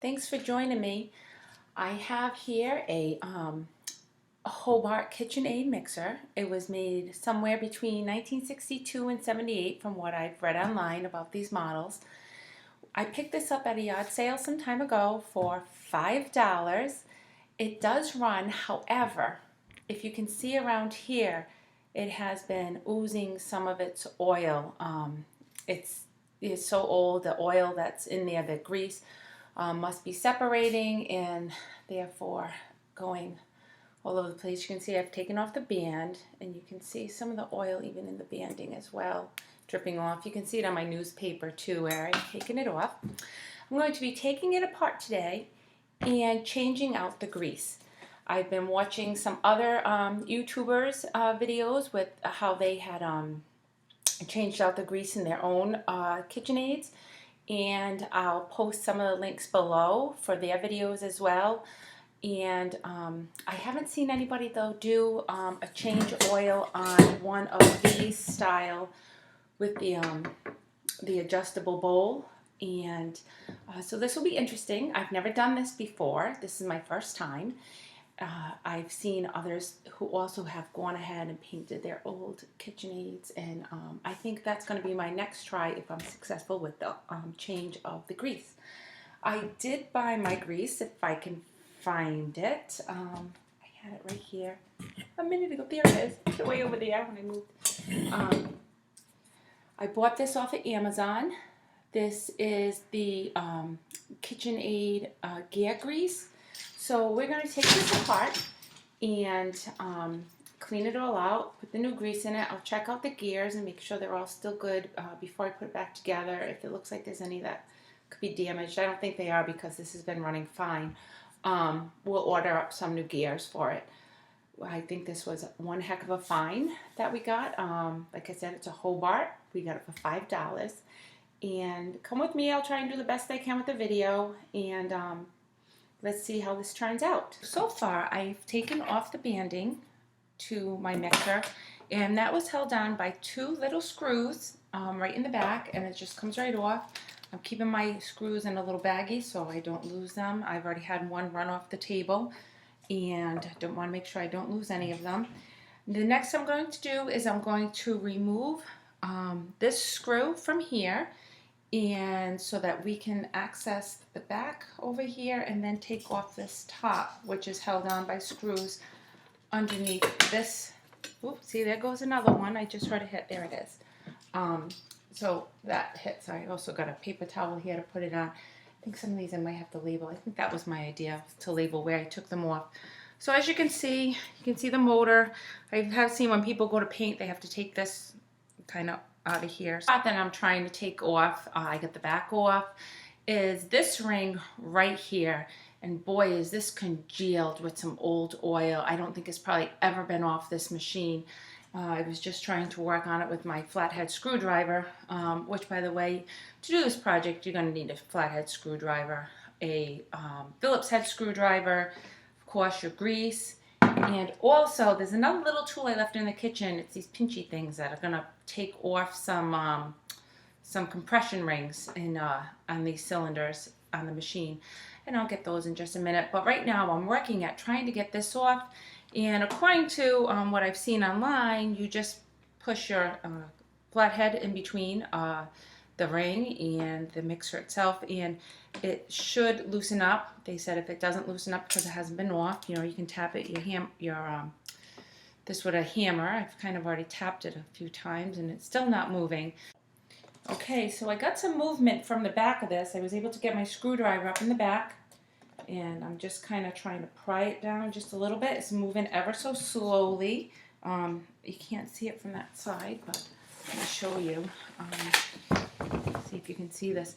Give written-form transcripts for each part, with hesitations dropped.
Thanks for joining me. I have here a Hobart Kitchenaid mixer. It was made somewhere between 1962 and 78 from what I've read online about these models. I picked this up at a yard sale some time ago for $5. It does run, however, if you can see around here, it has been oozing some of its oil. It's so old, the oil that's in there, the grease, must be separating and therefore going all over the place. You can see I've taken off the band and you can see some of the oil even in the banding as well dripping off. You can see it on my newspaper too where I've taken it off. I'm going to be taking it apart today and changing out the grease. I've been watching some other YouTubers videos with how they had changed out the grease in their own KitchenAids, and I'll post some of the links below for their videos as well. And I haven't seen anybody though do a change oil on one of these style with the adjustable bowl, and so this will be interesting. I've never done this before. This is my first time. I've seen others who also have gone ahead and painted their old KitchenAids, and I think that's going to be my next try if I'm successful with the change of the grease. I did buy my grease, if I can find it. I had it right here a minute ago. There it is. It's way over there when I moved. I bought this off of Amazon. This is the KitchenAid gear grease. So we're going to take this apart and clean it all out, put the new grease in it. I'll check out the gears and make sure they're all still good before I put it back together. If it looks like there's any that could be damaged, I don't think they are because this has been running fine. We'll order up some new gears for it. I think this was one heck of a find that we got. Like I said, it's a Hobart. We got it for $5. And come with me. I'll try and do the best I can with the video, and let's see how this turns out. So far, I've taken off the banding to my mixer, and that was held on by two little screws right in the back, and it just comes right off. I'm keeping my screws in a little baggie so I don't lose them. I've already had one run off the table, and I don't want to make sure I don't lose any of them. The next I'm going to do is I'm going to remove this screw from here, and so that we can access the back over here, and then take off this top, which is held on by screws underneath this. Oops, see, there goes another one. I just heard a hit. There it is. So that hits. I also got a paper towel here to put it on. I think some of these I might have to label. I think that was my idea, to label where I took them off. So as you can see the motor. I have seen when people go to paint, they have to take this kind of out of here. So that I'm trying to take off, I get the back off, is this ring right here. And boy, is this congealed with some old oil. I don't think it's probably ever been off this machine. I was just trying to work on it with my flathead screwdriver, which, by the way, to do this project, you're going to need a flathead screwdriver, a Phillips head screwdriver, of course, your grease, and also there's another little tool I left in the kitchen. It's these pinchy things that are going to take off some compression rings on these cylinders on the machine, and I'll get those in just a minute. But right now I'm working at trying to get this off, and according to what I've seen online, you just push your flathead in between the ring and the mixer itself, and it should loosen up. They said if it doesn't loosen up because it hasn't been off, you know, you can tap it this with a hammer. I've kind of already tapped it a few times and it's still not moving. Okay, so I got some movement from the back of this. I was able to get my screwdriver up in the back, and I'm just kind of trying to pry it down just a little bit. It's moving ever so slowly. You can't see it from that side, but let me show you. See if you can see this.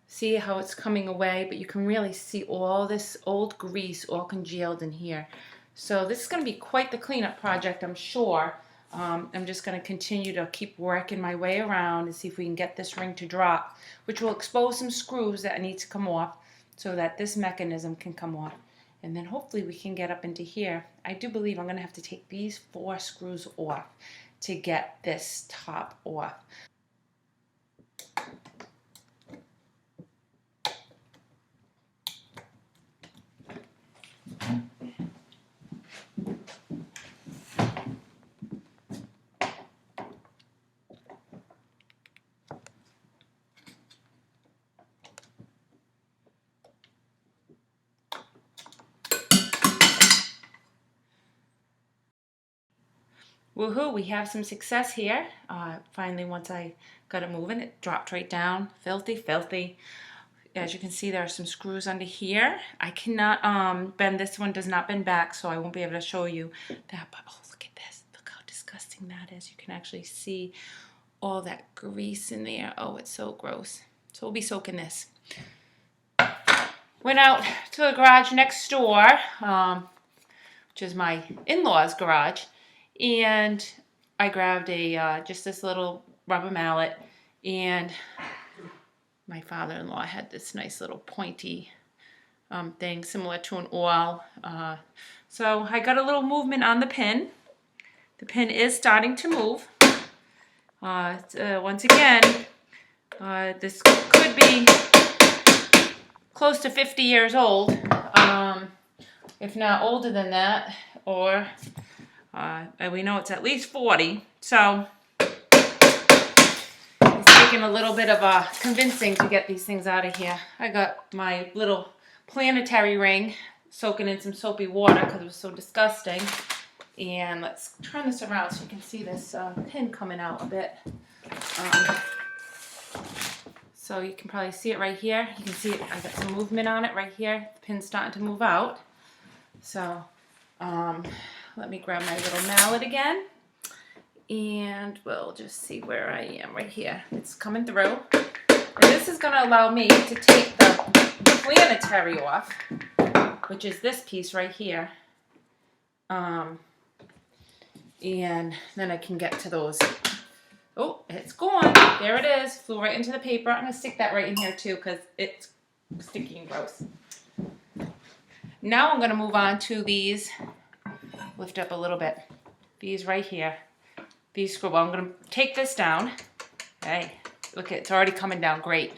See how it's coming away, but you can really see all this old grease all congealed in here. So this is going to be quite the cleanup project, I'm sure. I'm just going to continue to keep working my way around and see if we can get this ring to drop, which will expose some screws that need to come off so that this mechanism can come off. And then hopefully we can get up into here. I do believe I'm going to have to take these 4 screws off to get this top off. Woohoo, we have some success here. Finally, once I got it moving, it dropped right down. Filthy, filthy. As you can see, there are some screws under here. I cannot bend, this one does not bend back, so I won't be able to show you that. But oh, look at this. Look how disgusting that is. You can actually see all that grease in there. Oh, it's so gross. So we'll be soaking this. Went out to the garage next door, which is my in-laws' garage, and I grabbed a just this little rubber mallet, and my father-in-law had this nice little pointy thing similar to an awl. So I got a little movement on the pin. The pin is starting to move. Once again, this could be close to 50 years old, if not older than that, or we know it's at least 40. So it's taking a little bit of convincing to get these things out of here. I got my little planetary ring soaking in some soapy water because it was so disgusting. And let's turn this around so you can see this pin coming out a bit. So you can probably see it right here. You can see it, I got some movement on it right here. The pin's starting to move out. So let me grab my little mallet again. And we'll just see where I am right here. It's coming through. And this is going to allow me to take the planetary off, which is this piece right here. And then I can get to those. Oh, it's gone. There it is. Flew right into the paper. I'm going to stick that right in here too because it's sticky and gross. Now I'm going to move on to these. Lift up a little bit. These right here. These screw. Well, I'm going to take this down. Hey, look, it's already coming down. Great.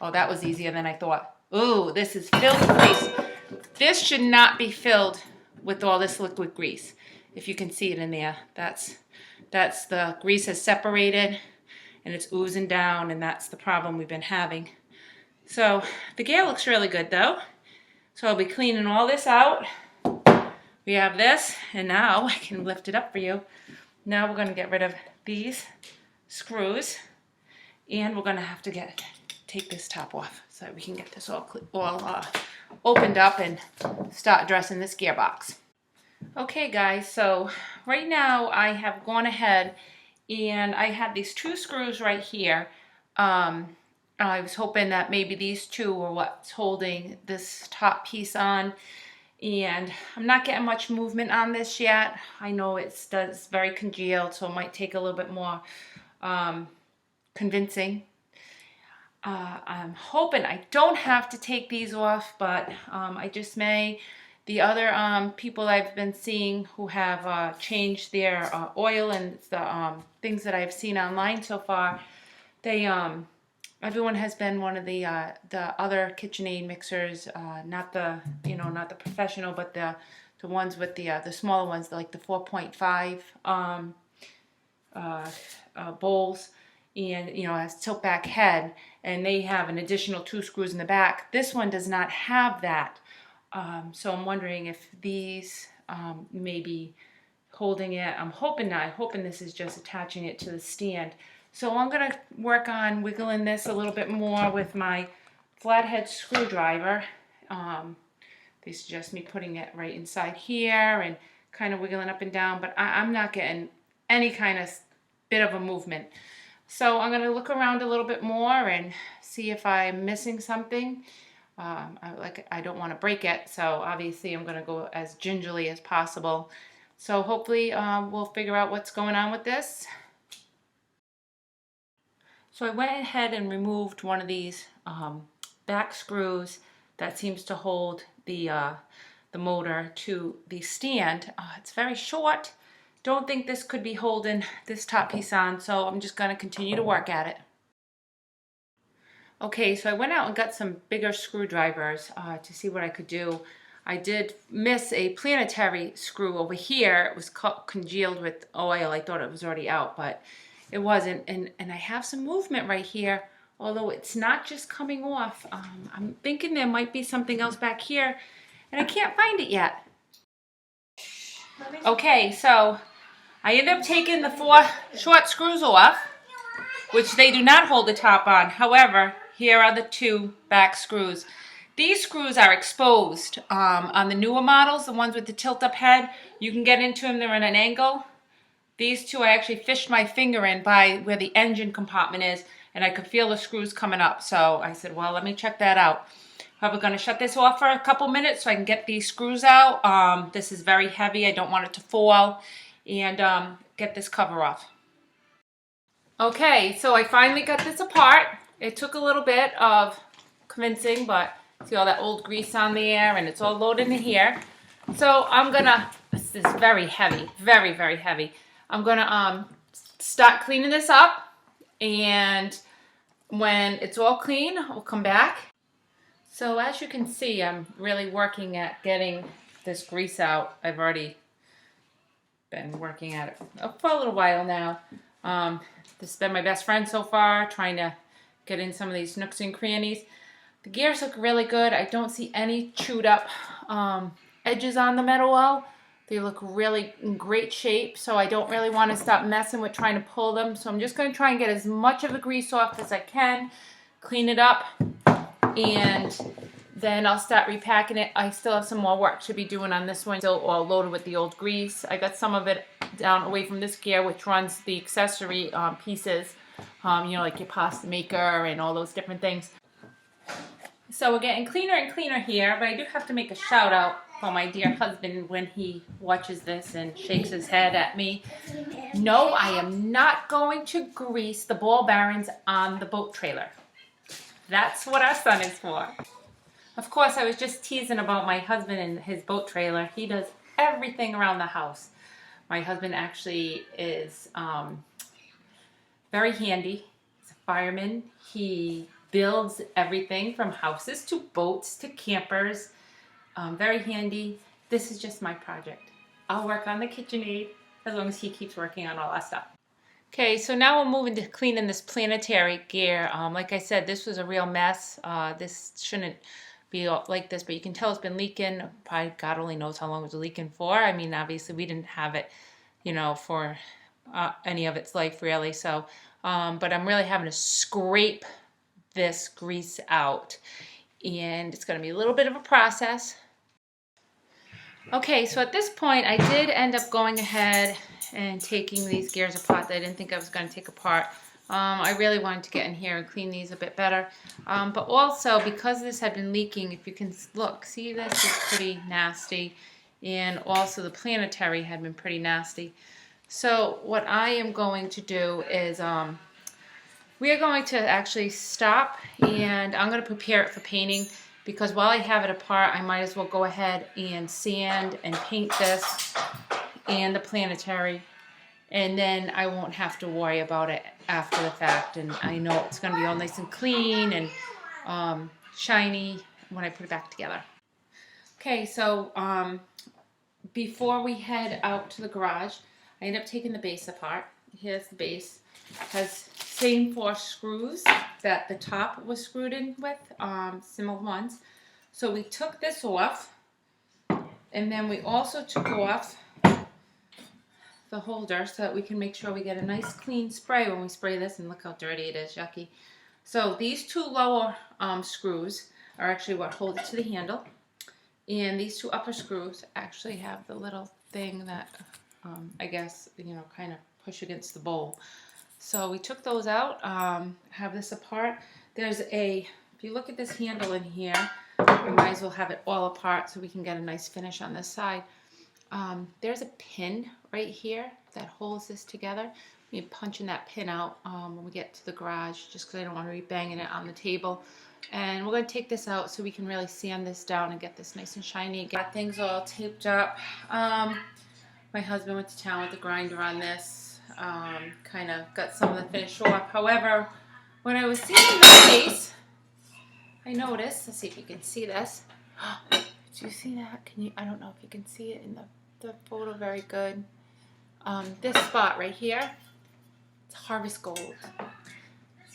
Oh, that was easier than I thought. Ooh, this is filled with grease. This should not be filled with all this liquid grease. If you can see it in there, that's the grease has separated and it's oozing down, and that's the problem we've been having. So the gear looks really good though. So I'll be cleaning all this out. We have this, and now I can lift it up for you. Now we're going to get rid of these screws, and we're going to have to take this top off so that we can get this all opened up and start dressing this gearbox. Okay guys, so right now I have gone ahead and I had these two screws right here. I was hoping that maybe these two were what's holding this top piece on, and I'm not getting much movement on this yet. I know it's very congealed, so it might take a little bit more convincing. I'm hoping I don't have to take these off, but I just may. The other people I've been seeing who have changed their oil and the things that I've seen online so far, they everyone has been one of the other Kitchenaid mixers, not the professional, but the ones with the smaller ones, like the 4.5 bowls, and has tilt back head, and they have an additional 2 screws in the back. This one does not have that. So I'm wondering if these may be holding it. I'm hoping not. I'm hoping this is just attaching it to the stand. So I'm going to work on wiggling this a little bit more with my flathead screwdriver. They suggest me putting it right inside here and kind of wiggling up and down, but I'm not getting any kind of bit of a movement. So I'm going to look around a little bit more and see if I'm missing something. I don't want to break it, so obviously I'm going to go as gingerly as possible. So hopefully we'll figure out what's going on with this. So I went ahead and removed one of these back screws that seems to hold the motor to the stand. It's very short. Don't think this could be holding this top piece on, so I'm just going to continue to work at it. Okay, so I went out and got some bigger screwdrivers to see what I could do. I did miss a planetary screw over here. It was congealed with oil. I thought it was already out, but it wasn't. And I have some movement right here, although it's not just coming off. I'm thinking there might be something else back here, and I can't find it yet. Okay, so I ended up taking the 4 short screws off, which they do not hold the top on. However, here are the 2 back screws. These screws are exposed on the newer models, the ones with the tilt-up head. You can get into them, they're in an angle. These 2 I actually fished my finger in by where the engine compartment is, and I could feel the screws coming up. So I said, well, let me check that out. We're going to shut this off for a couple minutes so I can get these screws out. This is very heavy. I don't want it to fall. And get this cover off. Okay, so I finally got this apart. It took a little bit of convincing, but see all that old grease on there, and it's all loaded in here. So I'm gonna, this is very heavy, very, very heavy. I'm gonna start cleaning this up, and when it's all clean, we'll come back. So as you can see, I'm really working at getting this grease out. I've already been working at it for a little while now. This has been my best friend so far, trying to get in some of these nooks and crannies. The gears look really good. I don't see any chewed up edges on the metal well. They look really in great shape, so I don't really want to stop messing with trying to pull them. So I'm just going to try and get as much of the grease off as I can, clean it up, and then I'll start repacking it. I still have some more work to be doing on this one. Still all loaded with the old grease. I got some of it down away from this gear, which runs the accessory pieces, you know, like your pasta maker and all those different things. So we're getting cleaner and cleaner here, but I do have to make a shout out for my dear husband when he watches this and shakes his head at me. No, I am not going to grease the ball bearings on the boat trailer. That's what our son is for. Of course, I was just teasing about my husband and his boat trailer. He does everything around the house. My husband actually is very handy. He's a fireman. He builds everything from houses to boats to campers. Very handy. This is just my project. I'll work on the Kitchenaid as long as he keeps working on all that stuff. Okay, so now we're moving to cleaning this planetary gear. Like I said, this was a real mess. This shouldn't be like this, but you can tell it's been leaking. Probably God only knows how long it was leaking for. I mean, obviously we didn't have it, you know, for any of its life really. So, but I'm really having to scrape this grease out, and it's going to be a little bit of a process. Okay, so at this point I did end up going ahead and taking these gears apart that I didn't think I was going to take apart. I really wanted to get in here and clean these a bit better. But also, because this had been leaking, if you can look, see this is pretty nasty. And also the planetary had been pretty nasty. So what I am going to do is we are going to actually stop, and I'm going to prepare it for painting, because while I have it apart, I might as well go ahead and sand and paint this and the planetary, and then I won't have to worry about it after the fact, and I know it's going to be all nice and clean and shiny when I put it back together. Okay, so before we head out to the garage, I end up taking the base apart. Here's the base. It has same 4 screws that the top was screwed in with, similar ones. So we took this off, and then we also took off the holder so that we can make sure we get a nice clean spray when we spray this, and look how dirty it is, yucky. So these 2 lower screws are actually what hold it to the handle, and these 2 upper screws actually have the little thing that I guess, you know, kind of push against the bowl. So we took those out, have this apart. There's a, if you look at this handle in here, we might as well have it all apart so we can get a nice finish on this side. There's a pin right here that holds this together. We're punching that pin out when we get to the garage, just because I don't want to be banging it on the table. And we're going to take this out so we can really sand this down and get this nice and shiny. Got things all taped up. My husband went to town with the grinder on this. Kind of got some of the finish off. However, when I was sanding the base, I noticed, let's see if you can see this. Do you see that? Can you? I don't know if you can see it in the photo very good. This spot right here, it's harvest gold.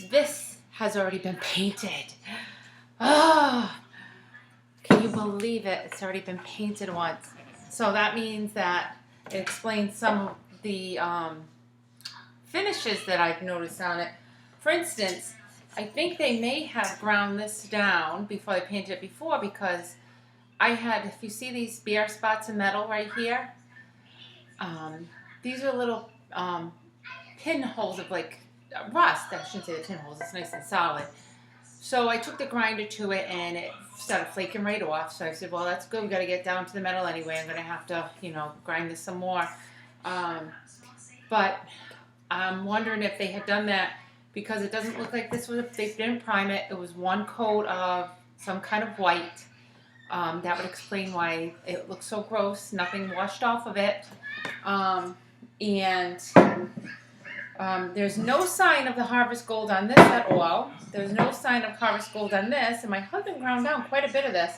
This has already been painted. Oh, can you believe it? It's already been painted once. So that means that it explains some of the finishes that I've noticed on it. For instance, I think they may have ground this down before they painted it before, because I had, if you see these bare spots of metal right here, these are little pinholes of like rust. I shouldn't say the pinholes, it's nice and solid. So I took the grinder to it and it started flaking right off. So I said, well, that's good. We got to get down to the metal anyway. I'm going to have to, you know, grind this some more. But I'm wondering if they had done that, because it doesn't look like this was, they didn't prime it. It was one coat of some kind of white. That would explain why it looks so gross. Nothing washed off of it. There's no sign of the Harvest Gold on this at all. There's no sign of Harvest Gold on this. And my husband ground down quite a bit of this.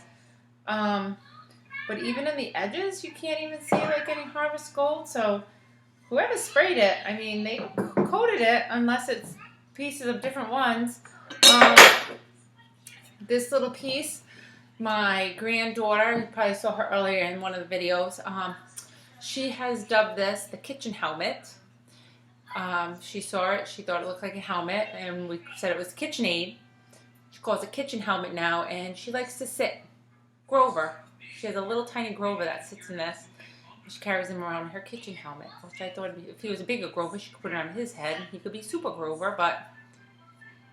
But even in the edges, you can't even see like any Harvest Gold. So whoever sprayed it, I mean, they coated it, unless it's pieces of different ones. This little piece, my granddaughter, you probably saw her earlier in one of the videos, she has dubbed this the kitchen helmet. She saw it, she thought it looked like a helmet, and we said it was Kitchenaid. She calls it kitchen helmet now, and she likes to sit Grover. She has a little tiny Grover that sits in this. She carries him around in her kitchen helmet, which I thought if he was a bigger Grover, she could put it on his head. He could be Super Grover, but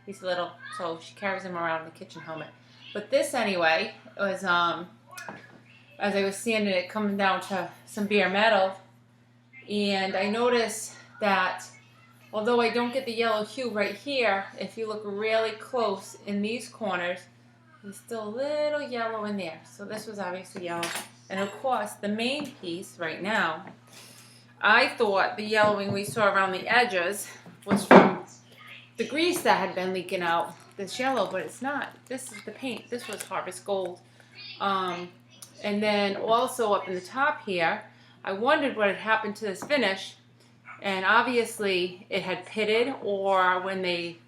he's little, so she carries him around in the kitchen helmet. But this, anyway, was, as I was sanding it, coming down to some bare metal, and I noticed that although I don't get the yellow hue right here, if you look really close in these corners, there's still a little yellow in there. So this was obviously yellow. And of course, the main piece right now, I thought the yellowing we saw around the edges was from the grease that had been leaking out, this yellow, but it's not. This is the paint. This was Harvest Gold. And then also up in the top here, I wondered what had happened to this finish. And obviously it had pitted, or when they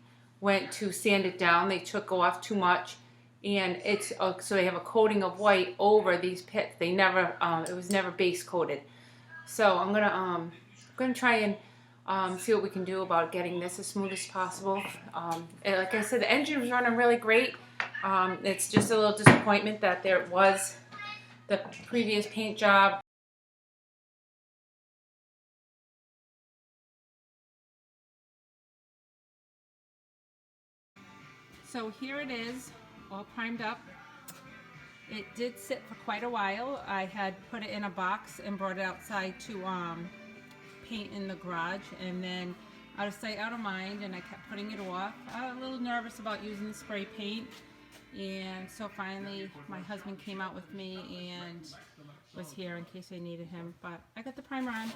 went to sand it down, they took off too much. And it's so they have a coating of white over these pits. They never, it was never base coated. So I'm gonna try and see what we can do about getting this as smooth as possible. And like I said, the engine was running really great. It's just a little disappointment that there was the previous paint job. So here it is, all primed up. It did sit for quite a while. I had put it in a box and brought it outside to paint in the garage, and then out of sight, out of mind, and I kept putting it off. I was a little nervous about using the spray paint, and so finally my husband came out with me and was here in case I needed him. But I got the primer on.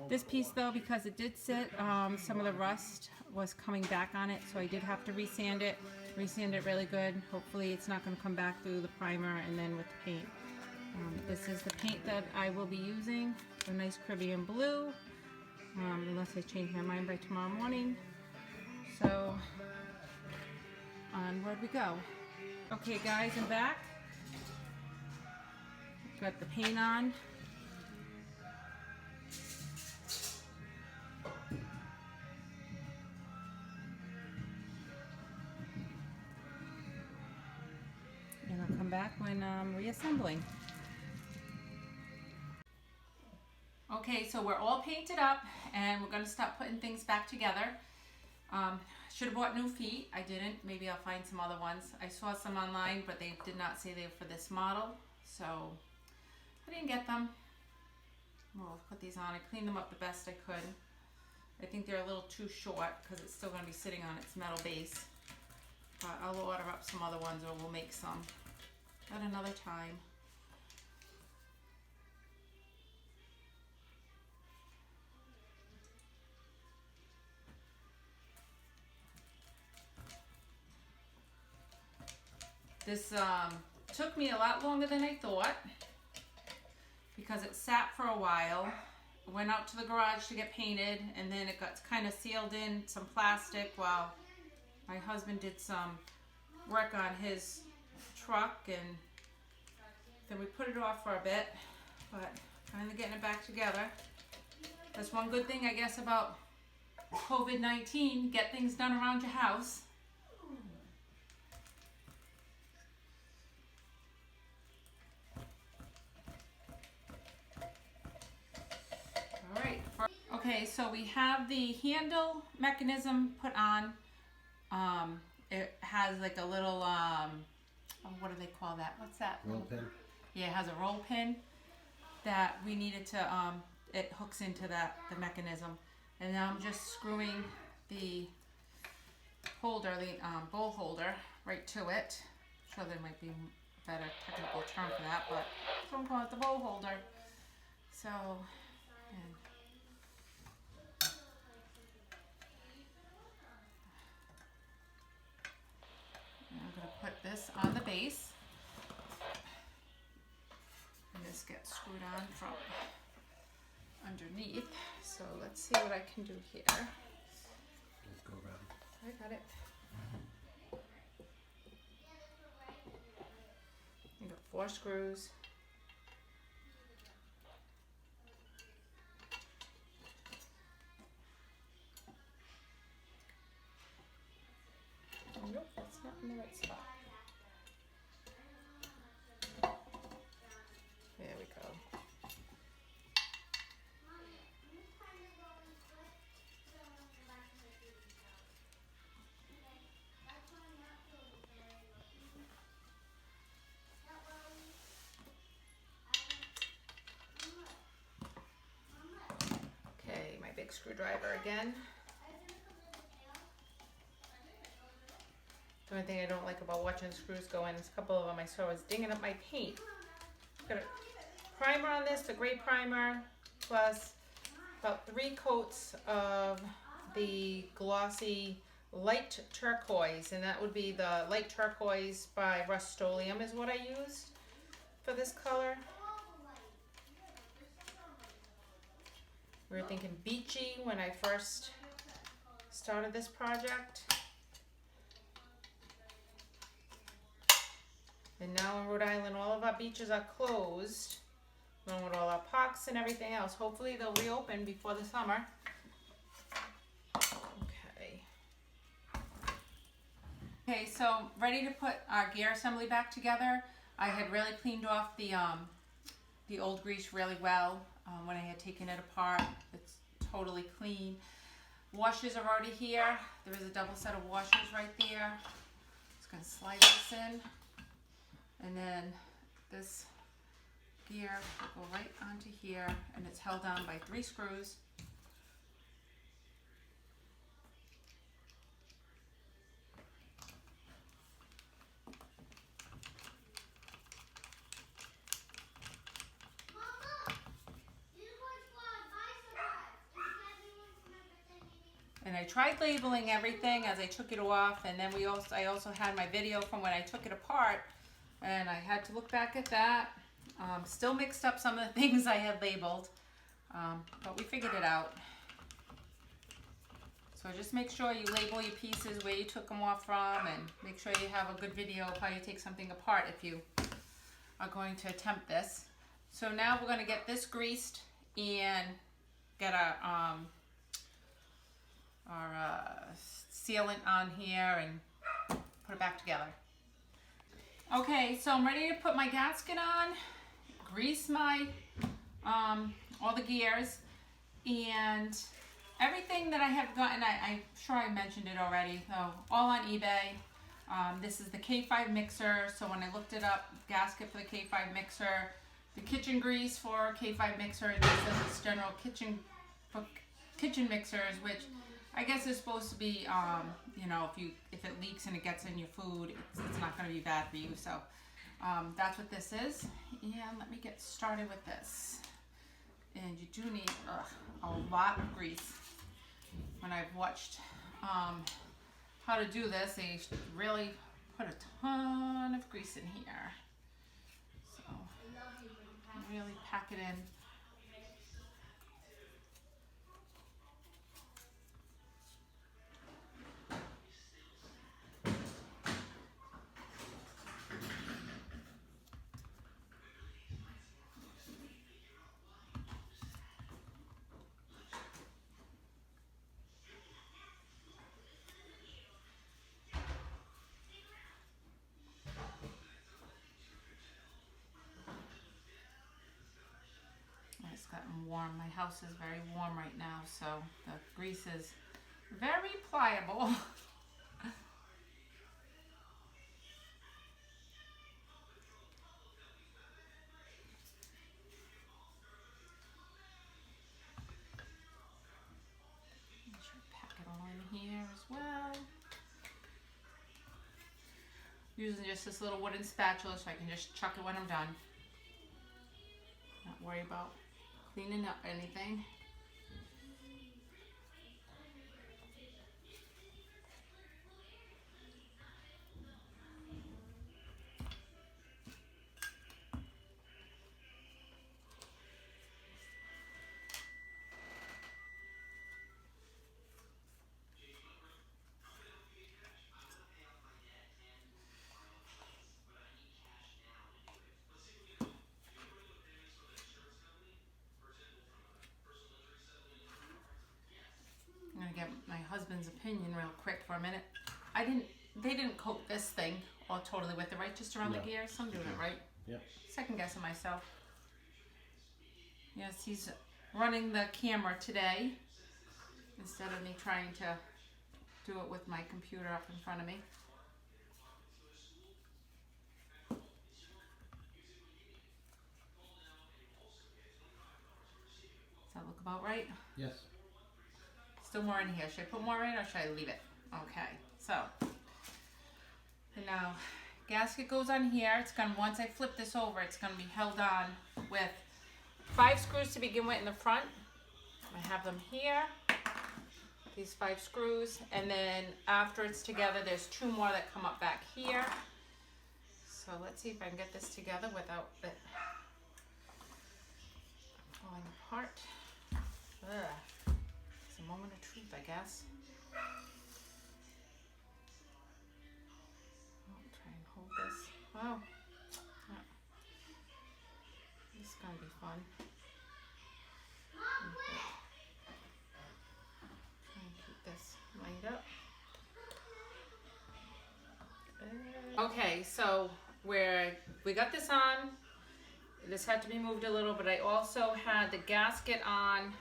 This piece though, because it did sit, some of the rust was coming back on it, so I did have to resand it really good. Hopefully it's not going to come back through the primer and then with the paint. This is the paint that I will be using, a nice Caribbean blue, unless I change my mind by tomorrow morning. So onward we go. Okay guys, I'm back. Got the paint on. And I'll come back when reassembling. Okay, so we're all painted up and we're going to start putting things back together. Should have bought new feet. I didn't. Maybe I'll find some other ones. I saw some online, but they did not say they were for this model, so I didn't get them. We'll put these on. I cleaned them up the best I could. I think they're a little too short because it's still going to be sitting on its metal base. But I'll order up some other ones, or we'll make some at another time. This took me a lot longer than I thought because it sat for a while. Went out to the garage to get painted, and then it got kind of sealed in some plastic while my husband did some work on his truck, and then we put it off for a bit, but finally getting it back together. That's one good thing, I guess, about COVID-19. Get things done around your house. All right. Okay, so we have the handle mechanism put on. It has like a little, oh, what do they call that? What's that? Roll pin? Yeah, it has a roll pin that we needed to, it hooks into the mechanism. And now I'm just screwing the holder, the bowl holder, right to it. I'm sure there might be a better technical term for that, but so I'm calling it the bowl holder. So, and I'm going to put this on the base. And this gets screwed on from underneath. So let's see what I can do here. Let's go around. I got it. You got 4 screws. Oh, nope, that's not in the right spot. There we go. Okay, my big screwdriver again. The only thing I don't like about watching the screws go in is a couple of them I saw was dinging up my paint. Got a primer on this, the gray primer, plus about 3 coats of the glossy light turquoise, and that would be the light turquoise by Rust-Oleum is what I used for this color. We were thinking beachy when I first started this project. And now in Rhode Island, all of our beaches are closed, along with all our parks and everything else. Hopefully they'll reopen before the summer. Okay. Okay, so ready to put our gear assembly back together. I had really cleaned off the old grease really well when I had taken it apart. It's totally clean. Washers are already here. There is a double set of washers right there. Just gonna slide this in. And then this gear will go right onto here, and it's held down by 3 screws. And I tried labeling everything as I took it off, and then I also had my video from when I took it apart. And I had to look back at that. Still mixed up some of the things I had labeled, but we figured it out. So just make sure you label your pieces where you took them off from, and make sure you have a good video of how you take something apart if you are going to attempt this. So now we're going to get this greased and get our sealant on here and put it back together. Okay, so I'm ready to put my gasket on, grease my, all the gears, and everything that I have gotten, I'm sure I mentioned it already, so all on eBay. This is the K5 mixer, so when I looked it up, gasket for the K5 mixer, the kitchen grease for K5 mixer, and this says it's general kitchen mixers, which I guess is supposed to be, you know, if it leaks and it gets in your food, it's not going to be bad for you. So that's what this is. And let me get started with this. And you do need a lot of grease. When I've watched how to do this, they really put a ton of grease in here. So really pack it in. warm. My house is very warm right now, so the grease is very pliable. Pack it all in here as well. Using just this little wooden spatula so I can just chuck it when I'm done. Not worry about cleaning up anything. I'm gonna get my husband's opinion real quick for a minute. They didn't coat this thing all totally with it, right? Just around the gears. I'm doing it right. Yep. Second guessing myself. Yes, he's running the camera today instead of me trying to do it with my computer up in front of me. Does that look about right? Yes. Still more in here. Should I put more in or should I leave it? Okay, so and now gasket goes on here. It's gonna, once I flip this over, it's gonna be held on with 5 screws to begin with in the front. I have them here, these 5 screws, and then after it's together, there's 2 more that come up back here. So let's see if I can get this together without it falling apart. Ugh. It's a moment of truth, I guess. I'll try and hold this. Wow. Yeah. This is gonna be fun. Try and keep this lined up. Okay, so we got this on. This had to be moved a little, but I also had the gasket on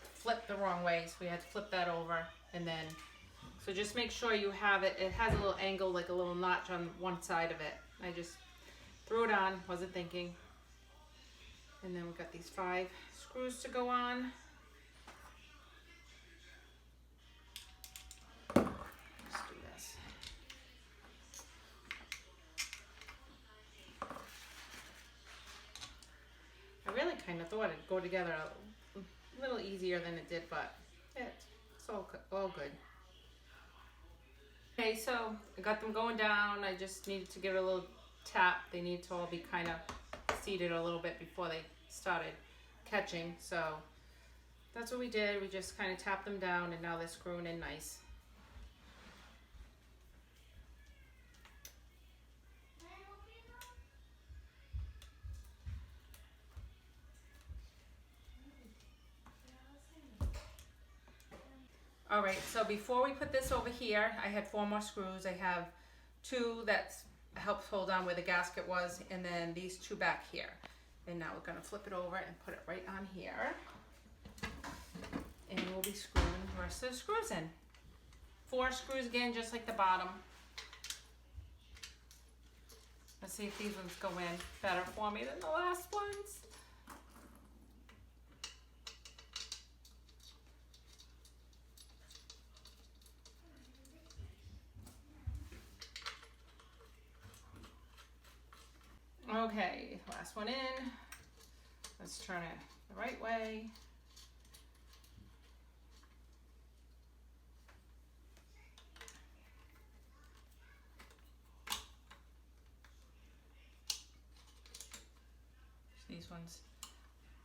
flipped the wrong way, so we had to flip that over, and then so just make sure you have it. It has a little angle, like a little notch on one side of it. I just threw it on, wasn't thinking. And then we've got these 5 screws to go on. Let's do this. I really kind of thought it'd go together a little easier than it did, but it's all good. Okay, so I got them going down. I just needed to give it a little tap. They need to all be kind of seated a little bit before they started catching. So that's what we did. We just kind of tapped them down, and now they're screwing in nice. All right, so before we put this over here, I had 4 more screws. I have 2 that helps hold on where the gasket was, and then these 2 back here. And now we're gonna flip it over and put it right on here. And we'll be screwing the rest of the screws in. 4 screws again, just like the bottom. Let's see if these ones go in better for me than the last ones. Okay, last one in. Let's turn it the right way. These ones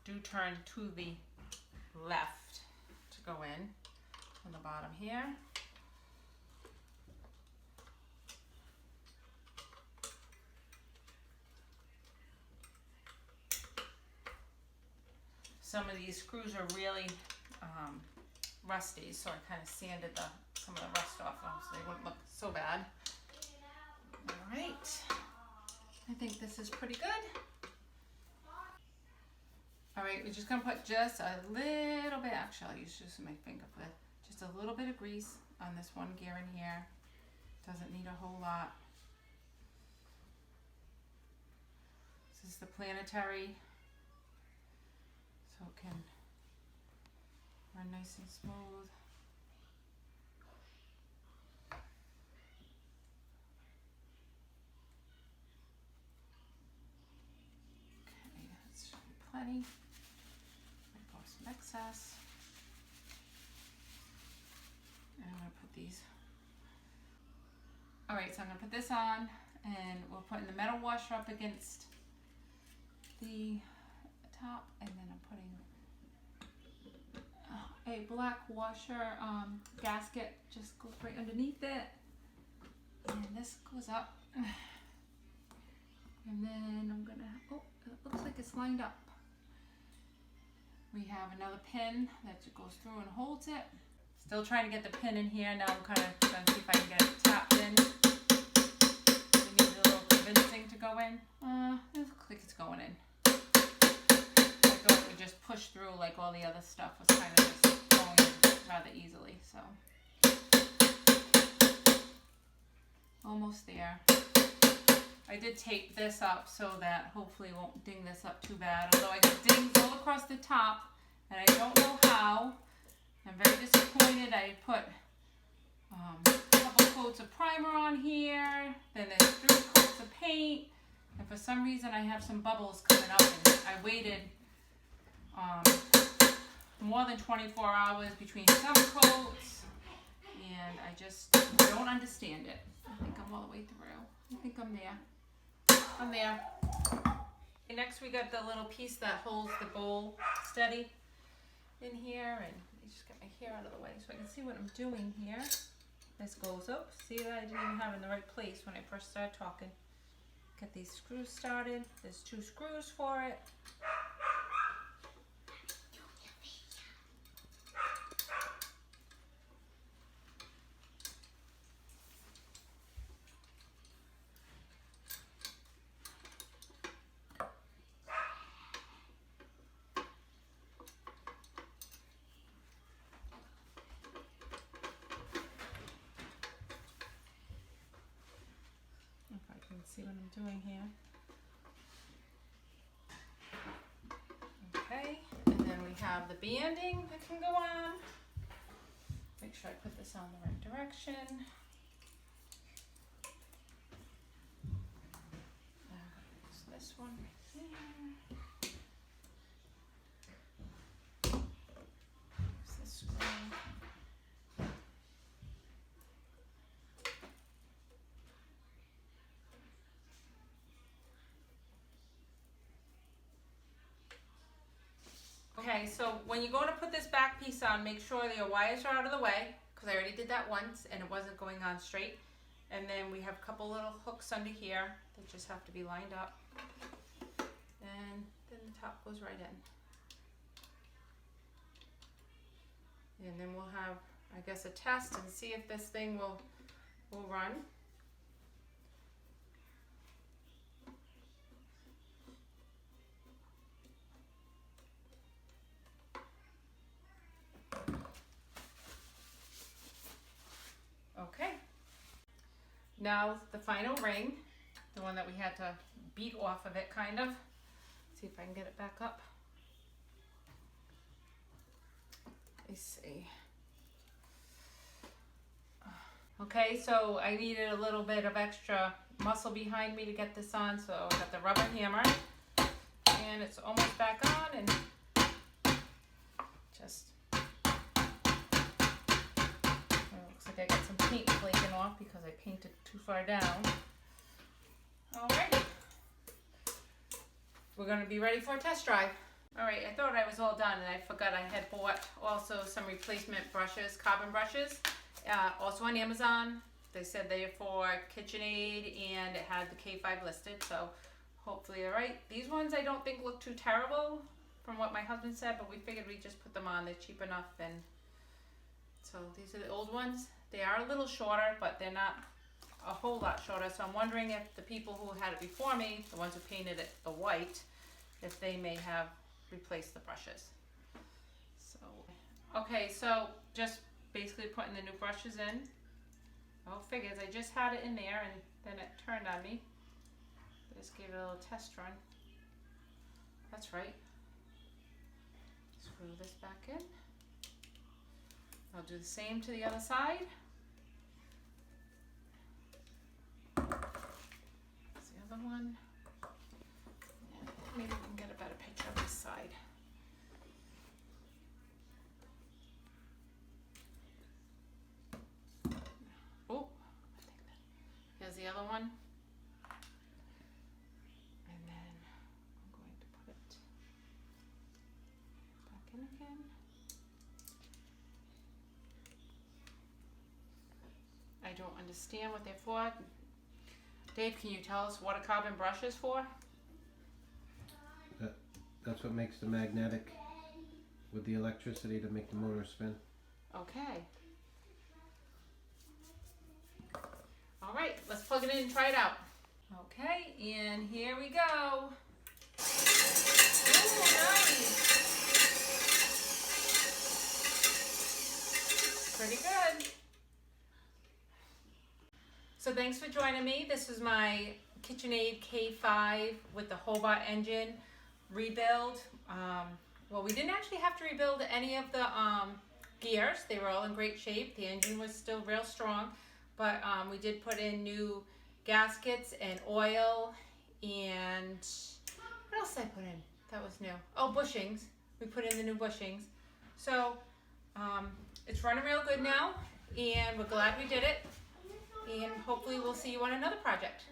do turn to the left to go in on the bottom here. Some of these screws are really rusty, so I kind of sanded some of the rust off them so they wouldn't look so bad. All right, I think this is pretty good. All right, we're just gonna put just a little bit, actually I'll use just my finger for it. Just a little bit of grease on this one gear in here. Doesn't need a whole lot. This is the planetary, so it can run nice and smooth. Okay, that should be plenty. Wipe off some excess. And I'm gonna put these. All right, so I'm gonna put this on, and we're putting the metal washer up against the top, and then I'm putting a black washer gasket, just goes right underneath it, and this goes up, and then I'm gonna, oh, it looks like it's lined up. We have another pin that goes through and holds it. Still trying to get the pin in here. Now I'm kind of gonna see if I can get it tapped in. We need a little convincing to go in. It looks like it's going in. I thought it would just push through like all the other stuff was kind of just going in rather easily. So almost there. I did tape this up so that hopefully it won't ding this up too bad. Although I got dings all across the top, and I don't know how. I'm very disappointed. I put a couple coats of primer on here, then there's 3 coats of paint, and for some reason I have some bubbles coming up, and I waited more than 24 hours between some coats, and I just don't understand it. I think I'm all the way through. I think I'm there. I'm there. Okay, next we got the little piece that holds the bowl steady in here, and just get my hair out of the way so I can see what I'm doing here. This goes up. See that I didn't even have it in the right place when I first started talking. Get these screws started. There's 2 screws for it. See what I'm doing here. Okay, and then we have the banding that can go on. Make sure I put this on the right direction. Use this one right there. Use this screw. Okay, so when you're going to put this back piece on, make sure that your wires are out of the way, because I already did that once and it wasn't going on straight. And then we have a couple little hooks under here that just have to be lined up. And then the top goes right in. And then we'll have, I guess, a test and see if this thing will run. Okay, now the final ring, the one that we had to beat off of it kind of. See if I can get it back up. Let's see. Okay, so I needed a little bit of extra muscle behind me to get this on, so I got the rubber hammer, and it's almost back on, and just looks like I got some paint flaking off because I painted too far down. Alright, we're going to be ready for a test drive. Alright, I thought I was all done, and I forgot I had bought also some replacement brushes, carbon brushes, also on Amazon. They said they're for Kitchenaid, and it had the K5 listed, so hopefully they're right. These ones I don't think look too terrible from what my husband said, but we figured we'd just put them on. They're cheap enough, and so these are the old ones. They are a little shorter, but they're not a whole lot shorter, so I'm wondering if the people who had it before me, the ones who painted it the white, if they may have replace the brushes. So, okay, so just basically putting the new brushes in. Oh, figures, I just had it in there and then it turned on me. Just gave it a little test run. That's right. Screw this back in. I'll do the same to the other side. There's the other one. Maybe we can get a better picture of this side. Oh, I think that. Here's the other one. And then I'm going to put it back in again. I don't understand what they're for. Dave, can you tell us what a carbon brush is for? That's what makes the magnetic with the electricity to make the motor spin. Okay. All right, let's plug it in and try it out. Okay, and here we go. Ooh, nice. Pretty good. So thanks for joining me. This was my Kitchenaid K5 with the Hobart engine rebuild. Well, we didn't actually have to rebuild any of the gears. They were all in great shape. The engine was still real strong, but we did put in new gaskets and oil, and what else did I put in? That was new. Oh, bushings. We put in the new bushings. So it's running real good now, and we're glad we did it. And hopefully we'll see you on another project.